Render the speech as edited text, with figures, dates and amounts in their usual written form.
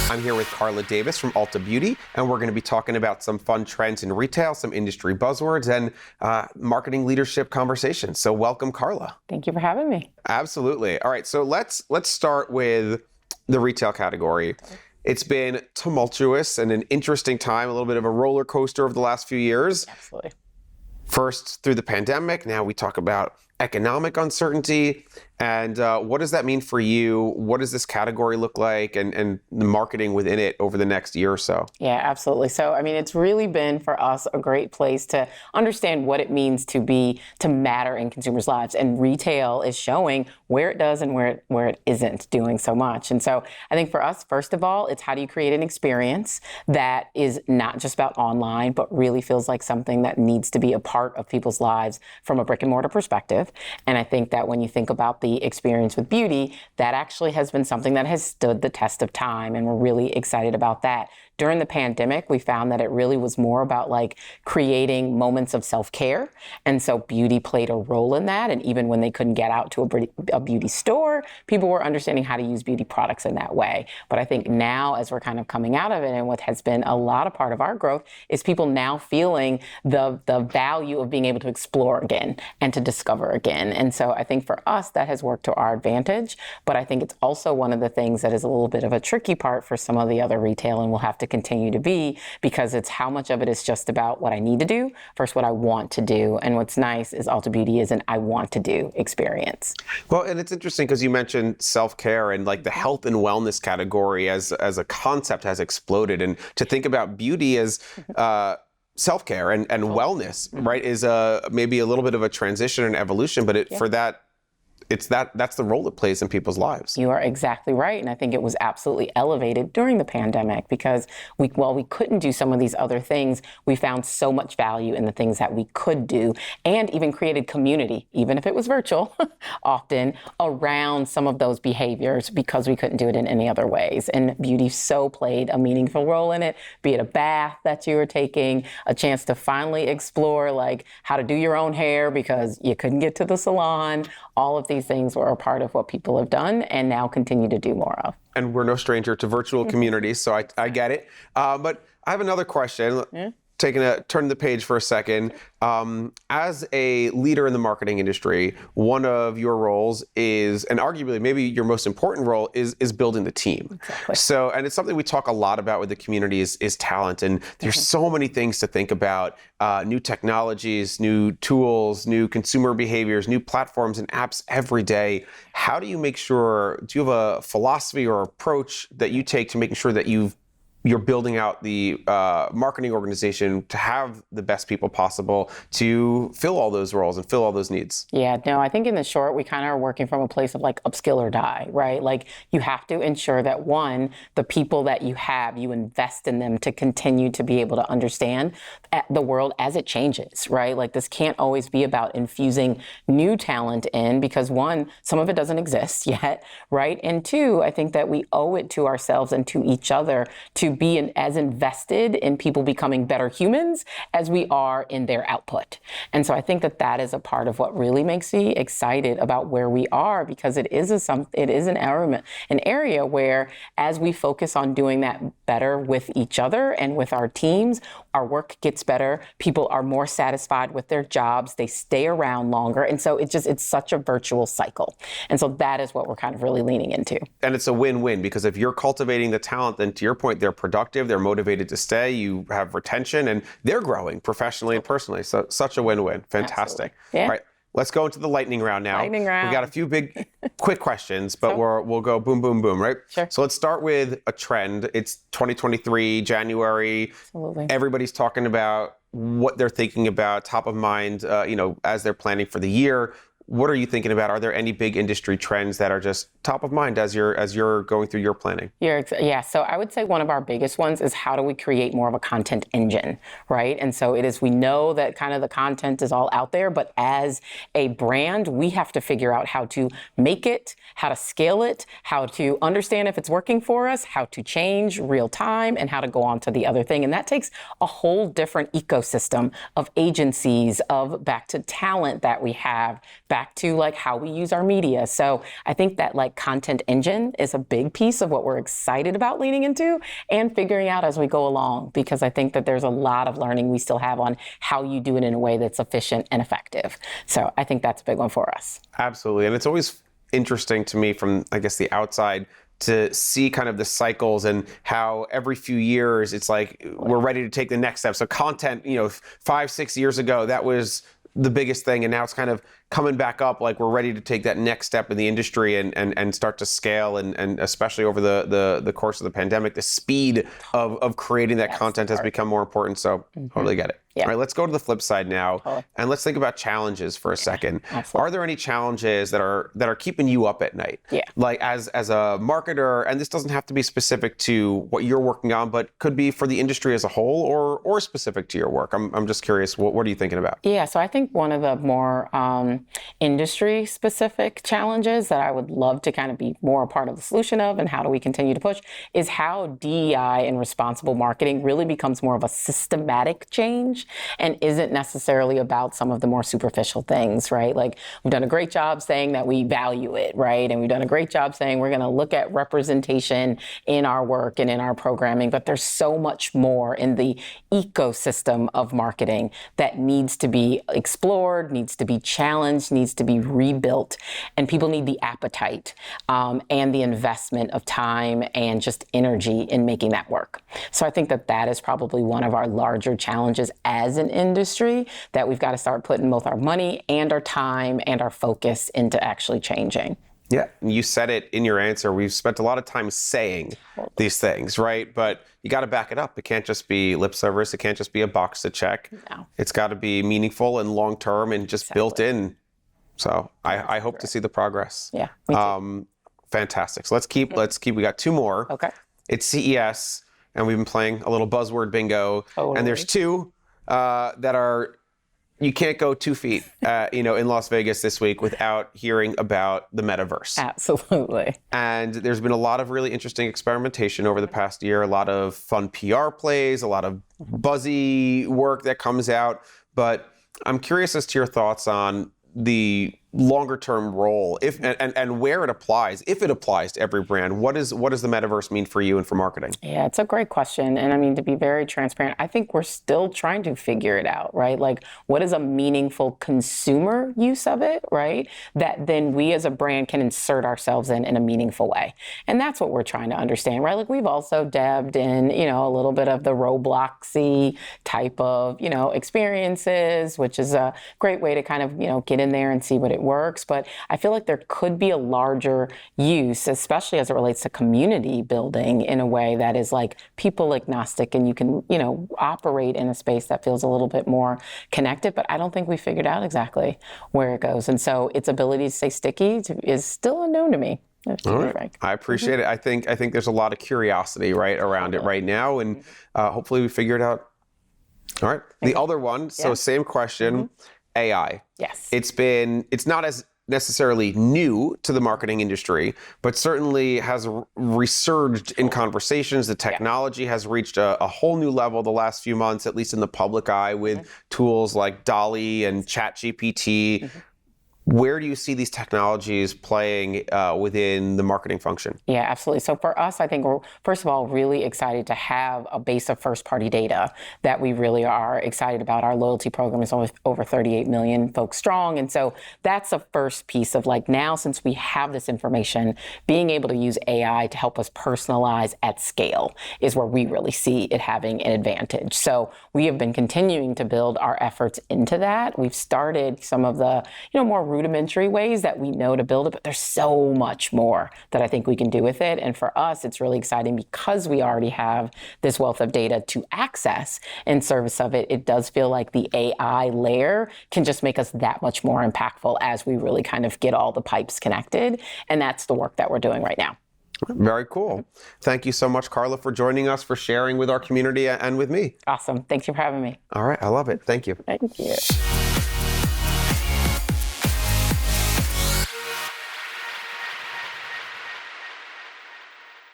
I'm here with Karla Davis from Ulta Beauty, and we're going to be talking about some fun trends in retail, some industry buzzwords, and marketing leadership conversations. So welcome, Karla. Thank you for having me. Absolutely. All right, so let's start with the retail category. It's been tumultuous and an interesting time, a little bit of a roller coaster over the last few years. Absolutely. First through the pandemic, now we talk about economic uncertainty. And what does that mean for you? What does this category look like and the marketing within it over the next year or so? Yeah, absolutely. So, I mean, it's really been for us a great place to understand what it means to matter in consumers' lives. And retail is showing where it does and where it isn't doing so much. And so I think for us, first of all, it's how do you create an experience that is not just about online, but really feels like something that needs to be a part of people's lives from a brick and mortar perspective. And I think that when you think about the experience with beauty, that actually has been something that has stood the test of time, and we're really excited about that. During the pandemic, we found that it really was more about like creating moments of self-care. And so beauty played a role in that. And even when they couldn't get out to a beauty store, people were understanding how to use beauty products in that way. But I think now, as we're kind of coming out of it, and what has been a lot of part of our growth is people now feeling the value of being able to explore again and to discover again. And so I think for us, that has worked to our advantage. But I think it's also one of the things that is a little bit of a tricky part for some of the other retail, and will have to continue to be, because it's how much of it is just about what I need to do versus what I want to do. And what's nice is Ulta Beauty is an I want to do experience. Well, and it's interesting because you mentioned self-care, and like the health and wellness category as a concept has exploded. And to think about beauty as self-care and wellness, right, is maybe a little bit of a transition and evolution, but for that, that's the role it plays in people's lives. You are exactly right. And I think it was absolutely elevated during the pandemic because while we couldn't do some of these other things, we found so much value in the things that we could do, and even created community, even if it was virtual, often around some of those behaviors because we couldn't do it in any other ways. And beauty so played a meaningful role in it, be it a bath that you were taking, a chance to finally explore like how to do your own hair because you couldn't get to the salon. All of these things were a part of what people have done and now continue to do more of. And we're no stranger to virtual communities, so I get it. But I have another question. Yeah. Turn the page for a second. As a leader in the marketing industry, one of your roles is, and arguably maybe your most important role is building the team. Exactly. So, and it's something we talk a lot about with the community is talent. And there's so many things to think about, new technologies, new tools, new consumer behaviors, new platforms and apps every day. How do you make sure, do you have a philosophy or approach that you take to making sure that you're building out the marketing organization to have the best people possible to fill all those roles and fill all those needs? Yeah, no, I think in the short, we kind of are working from a place of like upskill or die, right? Like you have to ensure that one, the people that you have, you invest in them to continue to be able to understand the world as it changes, right? Like this can't always be about infusing new talent in because one, some of it doesn't exist yet, right? And two, I think that we owe it to ourselves and to each other to be as invested in people becoming better humans as we are in their output. And so I think that is a part of what really makes me excited about where we are, because it is an area where as we focus on doing that better with each other and with our teams, our work gets better. People are more satisfied with their jobs. They stay around longer. And so it's such a virtual cycle. And so that is what we're kind of really leaning into. And it's a win-win, because if you're cultivating the talent, then to your point, they're productive, they're motivated to stay, you have retention, and they're growing professionally and personally. So such a win-win. Fantastic. Yeah. All right, let's go into the lightning round now. Lightning round. We got a few big, quick questions, but we'll go boom, boom, boom, right? Sure. So let's start with a trend. It's 2023, January. Absolutely. Everybody's talking about what they're thinking about, top of mind, as they're planning for the year. What are you thinking about? Are there any big industry trends that are just top of mind as you're going through your planning? Yeah, so I would say one of our biggest ones is how do we create more of a content engine, right? And so we know that kind of the content is all out there, but as a brand, we have to figure out how to make it, how to scale it, how to understand if it's working for us, how to change real time, and how to go on to the other thing. And that takes a whole different ecosystem of agencies, of back to talent that we have, back back to like how we use our media. So I think that like content engine is a big piece of what we're excited about leaning into and figuring out as we go along, because I think that there's a lot of learning we still have on how you do it in a way that's efficient and effective. So I think that's a big one for us. Absolutely. And it's always interesting to me from, I guess, the outside to see kind of the cycles and how every few years it's like we're ready to take the next step. So content, 5-6 years ago, that was the biggest thing. And now it's kind of coming back up, like we're ready to take that next step in the industry and start to scale. And especially over the course of the pandemic, the speed of creating that content has become more important. So totally get it. Yeah. All right, let's go to the flip side now, and let's think about challenges for a second. Absolutely. Are there any challenges that are keeping you up at night? Yeah. Like as a marketer, and this doesn't have to be specific to what you're working on, but could be for the industry as a whole or specific to your work. I'm just curious, what are you thinking about? Yeah, so I think one of the more industry-specific challenges that I would love to kind of be more a part of the solution of, and how do we continue to push, is how DEI and responsible marketing really becomes more of a systematic change and isn't necessarily about some of the more superficial things, right? Like we've done a great job saying that we value it, right? And we've done a great job saying we're going to look at representation in our work and in our programming, but there's so much more in the ecosystem of marketing that needs to be explored, needs to be challenged, needs to be rebuilt, and people need the appetite and the investment of time and just energy in making that work. So I think that is probably one of our larger challenges as an industry that we've got to start putting both our money and our time and our focus into actually changing. Yeah, you said it in your answer. We've spent a lot of time saying these things, right? But you got to back it up. It can't just be lip service. It can't just be a box to check. No. It's got to be meaningful and long-term and just built in. So I hope to see the progress. Yeah, me too. Fantastic. So let's keep, we got two more. Okay. It's CES, and we've been playing a little buzzword bingo. Totally. And there's two that are, you can't go 2 feet, in Las Vegas this week without hearing about the metaverse. Absolutely. And there's been a lot of really interesting experimentation over the past year, a lot of fun PR plays, a lot of buzzy work that comes out. But I'm curious as to your thoughts on the longer term role, if and where it applies, if it applies to every brand. What does the metaverse mean for you and for marketing? Yeah, it's a great question. And I mean, to be very transparent, I think we're still trying to figure it out, right? Like, what is a meaningful consumer use of it, right? That then we as a brand can insert ourselves in a meaningful way. And that's what we're trying to understand, right? Like, we've also dabbed in, a little bit of the Robloxy type of, experiences, which is a great way to kind of, get in there and see what it works. But I feel like there could be a larger use, especially as it relates to community building, in a way that is like people agnostic, and you can, operate in a space that feels a little bit more connected. But I don't think we figured out exactly where it goes. And so its ability to stay sticky is still unknown to me. All right. I appreciate it. I think there's a lot of curiosity around it right now, and hopefully we figure it out. All right. The other one, so same question, AI. Yes. It's not as necessarily new to the marketing industry, but certainly has resurged in conversations. The technology has reached a whole new level the last few months, at least in the public eye, with tools like DALL-E and ChatGPT. Where do you see these technologies playing within the marketing function? Yeah, absolutely. So for us, I think we're, first of all, really excited to have a base of first-party data that we really are excited about. Our loyalty program is over 38 million folks strong. And so that's the first piece of like, now since we have this information, being able to use AI to help us personalize at scale is where we really see it having an advantage. So we have been continuing to build our efforts into that. We've started some of the, more rudimentary ways that we know to build it, but there's so much more that I think we can do with it. And for us, it's really exciting because we already have this wealth of data to access in service of it. It does feel like the AI layer can just make us that much more impactful as we really kind of get all the pipes connected. And that's the work that we're doing right now. Very cool. Thank you so much, Karla, for joining us, for sharing with our community and with me. Awesome. Thanks for having me. All right. I love it. Thank you. Thank you.